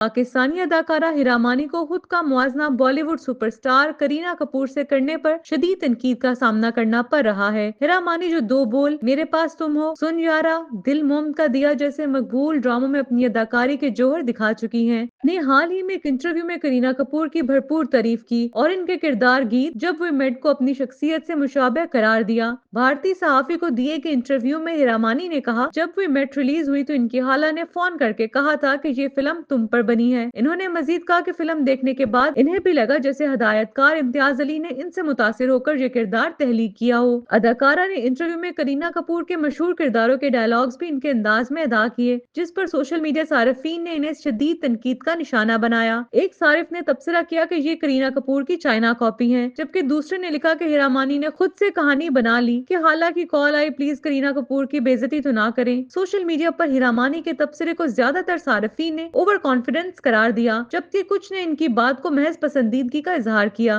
पाकिस्तानी अदाकारा हिरा मानी को खुद का मुआवजा बॉलीवुड सुपरस्टार करीना कपूर से करने पर शदीद तनकीद का सामना करना पड़ रहा है। हिरा मानी जो दो बोल, मेरे पास तुम हो, सुन यारा, दिल मोम का दिया जैसे मकबूल ड्रामों में अपनी अदाकारी के जौहर दिखा चुकी हैं, ने हाल ही में एक इंटरव्यू में करीना कपूर की भरपूर तारीफ की और इनके किरदार गीत जब वे मेट को अपनी शख्सियत से मुशाबह करार दिया। भारतीय सहाफी को दिए गए इंटरव्यू में हिरा मानी ने कहा, जब वे मेट रिलीज हुई तो इनकी खाला ने फोन करके कहा था कि ये फिल्म तुम पर बनी है। इन्होंने मजीद कहा कि फिल्म देखने के बाद इन्हें भी लगा जैसे हिदायतकार इम्तियाज अली ने इनसे मुतासिर होकर ये किरदार तहलीक किया हो। अदाकारा ने इंटरव्यू में करीना कपूर के मशहूर किरदारों के डायलॉग्स भी इनके अंदाज में अदा किए, जिस पर सोशल मीडिया सारिफीन ने इन्हें शदीद तनकीद का निशाना बनाया। एक सारिफ ने तबसरा किया कि ये करीना कपूर की चाइना कॉपी है, जबकि दूसरे ने लिखा कि हिरा मानी ने खुद से कहानी बना ली कि हालांकि call I, please Kareena Kapoor की बेइज्जती तो ना करें। सोशल मीडिया पर हिरा मानी के तबसरे को ज्यादातर सारिफीन ने ओवर कॉन्फिडेंस करार दिया, जबकि कुछ ने इनकी बात को महज पसंदीदगी का इजहार किया।